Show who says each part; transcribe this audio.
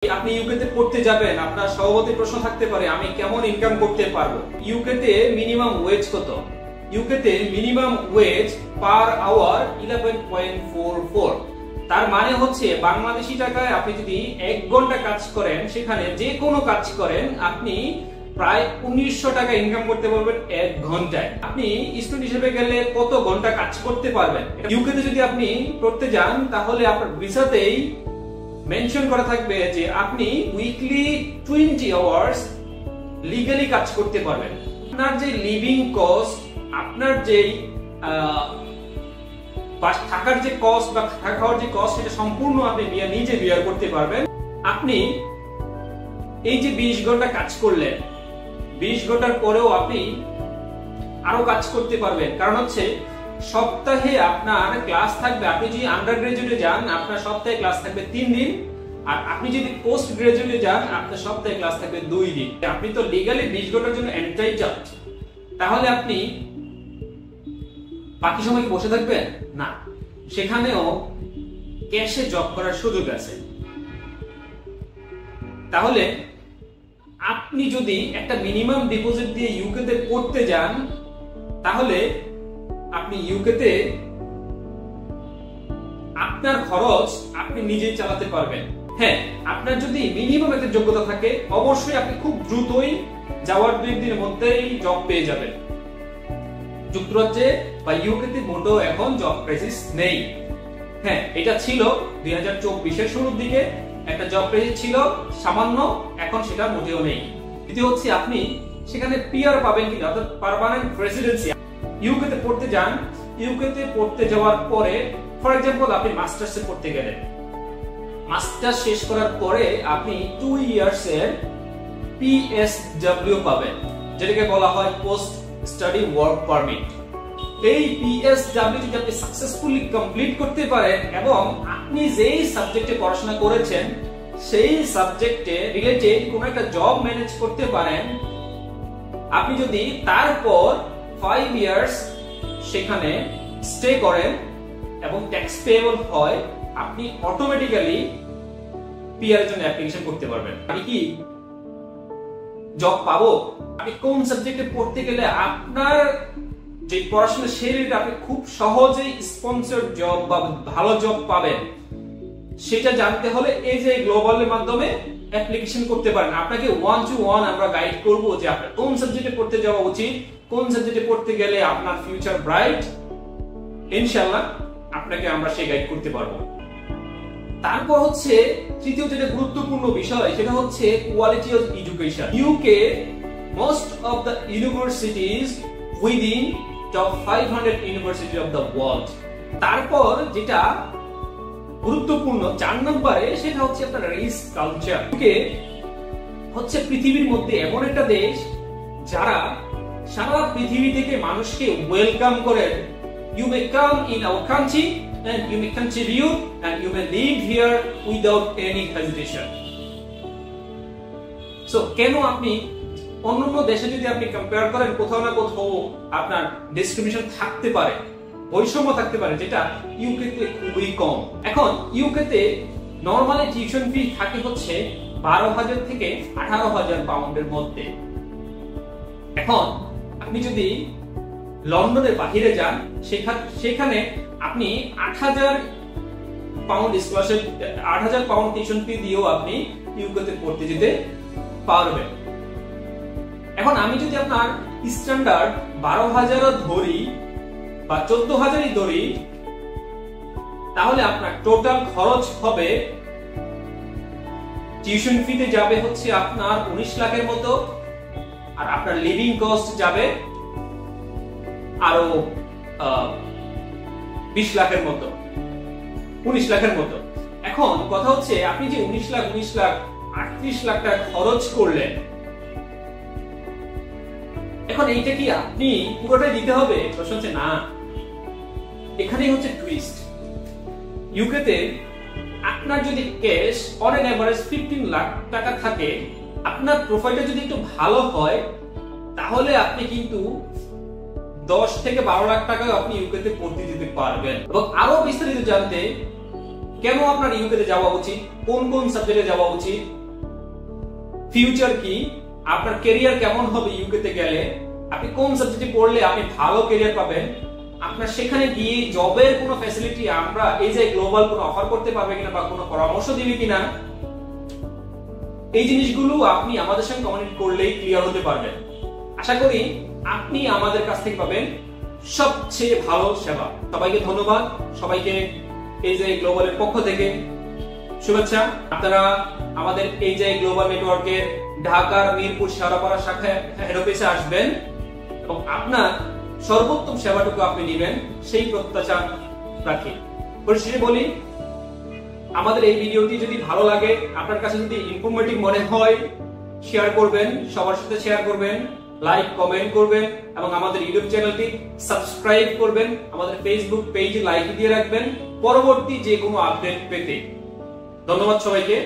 Speaker 1: আপনি ইউকেতে পড়তে যাবেন, আপনার স্বভাবতই প্রশ্ন থাকতে পারে আমি কেমন ইনকাম করতে পারবো। ইউকেতে মিনিমাম ওয়েজ কত? ইউকেতে মিনিমাম ওয়েজ পার আওয়ার 11.44। তার মানে হচ্ছে বাংলাদেশি টাকায় আপনি যদি 1 ঘন্টা কাজ করেন, সেখানে যে কোনো কাজ করেন, আপনি প্রায় 1900 টাকা ইনকাম করতে পারবেন 1 ঘন্টায়। আপনি স্টুডেন্ট হিসেবে গেলে কত ঘন্টা কাজ করতে পারবেন? ইউকেতে যদি আপনি পড়তে যান, তাহলে আপনার ভিসাতেই মেনশন করা থাকবে যে আপনি উইকলি 20 আওয়ার্স লিগ্যালি কাজ করতে পারবেন। আপনার যে লিভিং কস্ট, আপনার যে থাকার যে কস্ট বা থাকা খাওয়ার যে কস্ট, সেটা সম্পূর্ণ আপনি নিজে বিয়ার করতে পারবেন। আপনি এই যে 20 ঘন্টা কাজ করলেন, 20 ঘন্টার পরেও আপনি আরো কাজ করতে পারবেন। কারণ হচ্ছে সপ্তাহে আপনার ক্লাস থাকবে। আপনি যদি আন্ডার গ্রাজুয়েটে যান, আপনার সপ্তাহে ক্লাস থাকবে 3 দিন, আর আপনি যদি পোস্ট গ্রাজুয়েটে যান, আপনার সপ্তাহে ক্লাস থাকবে 2 দিন। আপনি তো লিগ্যালি 20 ঘন্টার জন্য এন্টাইটেলড। তাহলে আপনি বাকি সময় কি বসে থাকবেন? না, সেখানেও ক্যাশে জব করার সুযোগ আছে। তাহলে আপনি যদি একটা মিনিমাম ডিপোজিট দিয়ে ইউকেতে পড়তে যান, তাহলে আপনি ইউকেতে আপনার খরচ আপনি নিজেই চালাতে পারবেন। হ্যাঁ, আপনার যদি মিনিমাম একটা যোগ্যতা থাকে, অবশ্যই আপনি খুব দ্রুতই যাওয়ার 2 দিনের মধ্যেই জব পেয়ে যাবেন। যুক্তরাজ্যে বা ইউকেতে মোটেও এখন জব ক্রাইসিস নেই। হ্যাঁ, এটা ছিল 2024-এর শুরুর দিকে একটা জব ক্রাইসিস ছিল সামান্য, এখন সেটা মোটেও নেই। দ্বিতীয় হচ্ছে আপনি সেখানে পিআর পাবেন কিনা, অর্থাৎ পার্মানেন্ট রেসিডেন্সি। ইউকেতে পড়তে যান, ইউকেতে পড়তে যাওয়ার পরে ফর এক্সাম্পল আপনি মাস্টার্সে পড়তে গেলেন, মাস্টার্স শেষ করার পরে আপনি 2 ইয়ার্স এর পিএসডব্লিউ পাবেন, যেটাকে বলা হয় পোস্ট স্টাডি ওয়ার্ক পারমিট। এই পিএসডব্লিউ যদি আপনি সাকসেসফুলি কমপ্লিট করতে পারেন এবং আপনি যেই সাবজেক্টে পড়াশোনা করেছেন সেই সাবজেক্টে রিলেটেড কোন একটা জব ম্যানেজ করতে পারেন, আপনি যদি তারপর 5 ইয়ার্স সেখানে স্টে করেন এবং ট্যাক্স পেয়েবল হয়, আপনি অটোমেটিক্যালি পিআর এর জন্য অ্যাপ্লিকেশন করতে পারবেন। আমি কি জব পাবো? আপনি কোন সাবজেক্টে পড়তে গেলে আপনার যে পড়াশোনা সেই রিলেটেড আপনি খুব সহজেই স্পন্সরড জব বা ভালো জব পাবেন, সেটা জানতে হলে এই যে গ্লোবালের মাধ্যমে অ্যাপ্লিকেশন করতে পারেন। আপনাকে 1 to 1 আমরা গাইড করব যে আপনার কোন সাবজেক্টে পড়তে যাওয়া উচিত, কোন সাবজেক্টে পড়তে গেলে আপনার ফিউচার ব্রাইট। ইনশাআল্লাহ আপনাকে আমরা সেই গাইড করতে পারবো। তারপর হচ্ছে তৃতীয় যেটা গুরুত্বপূর্ণ বিষয়, সেটা হচ্ছে quality of education. UK most of the universities within top 500 university of the world. তারপর যেটা গুরুত্বপূর্ণ 4 নম্বরে, সেটা হচ্ছে আপনার রেস কালচার। ইউকে হচ্ছে পৃথিবীর মধ্যে এমন একটা দেশ যারা সারা পৃথিবী থেকে মানুষকে ওয়েলকাম করেন। You may come in our country and you may contribute and you may live here without any hesitation. So কেন আপনি অন্যান্য দেশে যদি আপনি কম্পেয়ার করেন, কোথাও না কোথাও আপনার ডিসক্রিমিনেশন থাকতে পারে, বৈষম্য থাকতে পারে, যেটা ইউকেতে খুবই কম। এখন ইউকেতে নরমালি টিউশন ফি থাকে হচ্ছে 12,000 থেকে 18,000 পাউন্ডের মধ্যে। এখন আপনি যদি লন্ডনের বাহিরে যান, সেখানে আপনি 8,000 pound scholarship, 8,000 pound tuition fee দিয়েও আপনি ইউকেতে পড়তে যেতে পারবেন। এখন আমি যদি আপনার স্ট্যান্ডার্ড 12,000 ধরি বা 14,000 ধরি, তাহলে আপনার টোটাল খরচ হবে, টিউশন ফিতে যাবে হচ্ছে আপনার 19 লাখের মতো, আর আপনার লিভিং কস্ট যাবে আরো 20 লাখের মতো, 19 লাখের মতো। এখন কথা হচ্ছে আপনি যে 19 লাখ 38 লাখ টাকা খরচ করলেন, এখন এইটা কি আপনি পুরোটাই দিতে হবে? প্রশ্ন হচ্ছে না। এখানেই হচ্ছে টুইস্ট। ইউকেতে আপনার যদি cash on an average 15 lakh টাকা থাকে, আপনার প্রোফাইলটা যদি একটু ভালো হয়, তাহলে আপনি কিন্তু 10 থেকে 12 লাখ টাকা আপনি ইউকেতে পড়তে যেতে পারবেন। এবং আরো বিস্তারিত জানতে কেন আপনার ইউকে তে যাওয়া উচিত, কোন কোন সাবজেক্টে যাওয়া উচিত, ফিউচার কি, আপনার ক্যারিয়ার কেমন হবে ইউকে তে গেলে, আপনি কোন সাবজেক্টে পড়লে আপনি ভালো ক্যারিয়ার পাবেন, আপনার সেখানে গিয়ে জবের কোনো ফ্যাসিলিটি আমরা এই যে গ্লোবাল কোনো অফার করতে পারবে কিনা বা কোনো পরামর্শ দিবে কিনা, এই জিনিসগুলো আপনি আমাদের সঙ্গে কমিউনিকেট করলেই ক্লিয়ার হতে পারবেন। আশা করি আপনি আমাদের কাছ থেকে পাবেন সবচেয়ে ভালো সেবা। সবাইকে ধন্যবাদ, সবাইকে এই যে গ্লোবালের পক্ষ থেকে শুভেচ্ছা। আপনারা আমাদের এই যে গ্লোবাল নেটওয়ার্কের ঢাকার মিরপুর শেওড়াপাড়া শাখায় হেড অফিসে আসবেন এবং আপনার সর্বোত্তম সেবাটুকু আপনি নেবেন সেই প্রত্যাশা রাখি। পরিশেষে বলি, আমাদের এই ভিডিওটি যদি ভালো লাগে, আপনার কাছে যদি ইনফরমেটিভ মনে হয়, শেয়ার করবেন, সবার সাথে শেয়ার করবেন, লাইক কমেন্ট করবেন এবং আমাদের ইউটিউব চ্যানেলটি সাবস্ক্রাইব করবেন, আমাদের ফেসবুক পেজে লাইক দিয়ে রাখবেন পরবর্তী যে কোনো আপডেট পেতে। ধন্যবাদ সবাইকে।